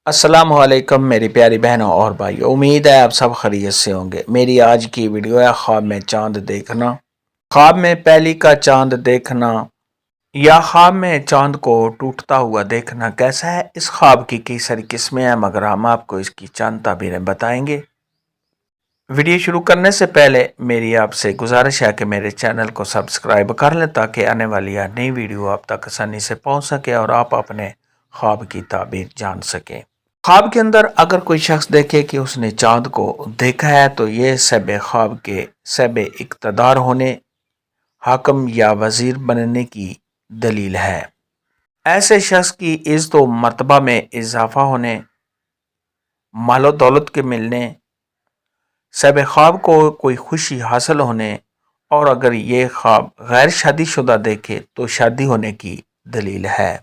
السلام علیکم میری پیاری بہنوں اور بھائیوں، امید ہے آپ سب خیریت سے ہوں گے۔ میری آج کی ویڈیو ہے خواب میں چاند دیکھنا۔ خواب میں پہلی کا چاند دیکھنا یا خواب میں چاند کو ٹوٹتا ہوا دیکھنا کیسا ہے؟ اس خواب کی کئی ساری قسمیں ہیں، مگر ہم آپ کو اس کی چند تعبیریں بتائیں گے۔ ویڈیو شروع کرنے سے پہلے میری آپ سے گزارش ہے کہ میرے چینل کو سبسکرائب کر لیں تاکہ آنے والی ہر نئی ویڈیو آپ تک آسانی سے پہنچ سکے اور آپ اپنے خواب کی تعبیر جان سکیں۔ خواب کے اندر اگر کوئی شخص دیکھے کہ اس نے چاند کو دیکھا ہے تو یہ صاحب خواب کے صاحب اقتدار ہونے، حاکم یا وزیر بننے کی دلیل ہے۔ ایسے شخص کی عزت و مرتبہ میں اضافہ ہونے، مال و دولت کے ملنے، صاحب خواب کو کوئی خوشی حاصل ہونے، اور اگر یہ خواب غیر شادی شدہ دیکھے تو شادی ہونے کی دلیل ہے۔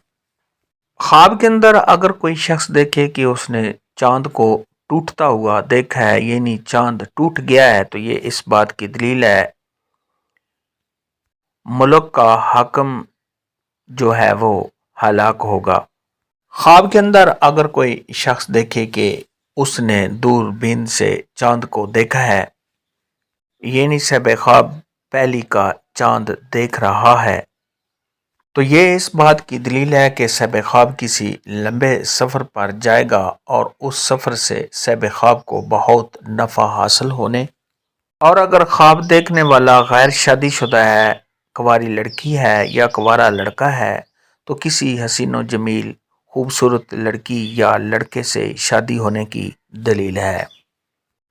خواب کے اندر اگر کوئی شخص دیکھے کہ اس نے چاند کو ٹوٹتا ہوا دیکھا ہے، یعنی چاند ٹوٹ گیا ہے، تو یہ اس بات کی دلیل ہے ملک کا حاکم جو ہے وہ ہلاک ہوگا۔ خواب کے اندر اگر کوئی شخص دیکھے کہ اس نے دوربین سے چاند کو دیکھا ہے، یعنی صاحب خواب پہلی کا چاند دیکھ رہا ہے، تو یہ اس بات کی دلیل ہے کہ صاحب خواب کسی لمبے سفر پر جائے گا اور اس سفر سے صاحب خواب کو بہت نفع حاصل ہونے، اور اگر خواب دیکھنے والا غیر شادی شدہ ہے، کنواری لڑکی ہے یا کنوارا لڑکا ہے، تو کسی حسین و جمیل خوبصورت لڑکی یا لڑکے سے شادی ہونے کی دلیل ہے۔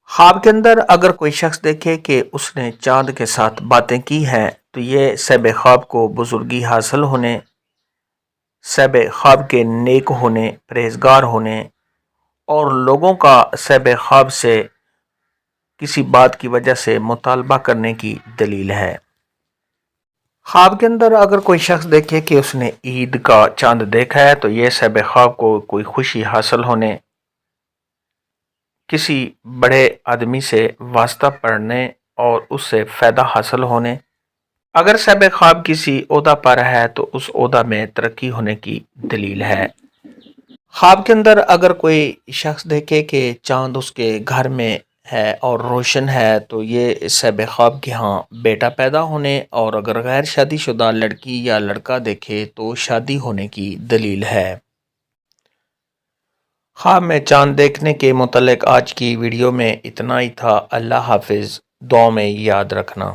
خواب کے اندر اگر کوئی شخص دیکھے کہ اس نے چاند کے ساتھ باتیں کی ہیں تو یہ صاحب خواب کو بزرگی حاصل ہونے، صاحب خواب کے نیک ہونے، پرہیزگار ہونے، اور لوگوں کا صاحب خواب سے کسی بات کی وجہ سے مطالبہ کرنے کی دلیل ہے۔ خواب کے اندر اگر کوئی شخص دیکھے کہ اس نے عید کا چاند دیکھا ہے تو یہ صاحب خواب کو کوئی خوشی حاصل ہونے، کسی بڑے آدمی سے واسطہ پڑھنے اور اس سے فائدہ حاصل ہونے، اگر صاحب خواب کسی عہدہ پر ہے تو اس عہدہ میں ترقی ہونے کی دلیل ہے۔ خواب کے اندر اگر کوئی شخص دیکھے کہ چاند اس کے گھر میں ہے اور روشن ہے تو یہ صاحب خواب کے ہاں بیٹا پیدا ہونے، اور اگر غیر شادی شدہ لڑکی یا لڑکا دیکھے تو شادی ہونے کی دلیل ہے۔ خواب میں چاند دیکھنے کے متعلق آج کی ویڈیو میں اتنا ہی تھا۔ اللہ حافظ، دعا میں یاد رکھنا۔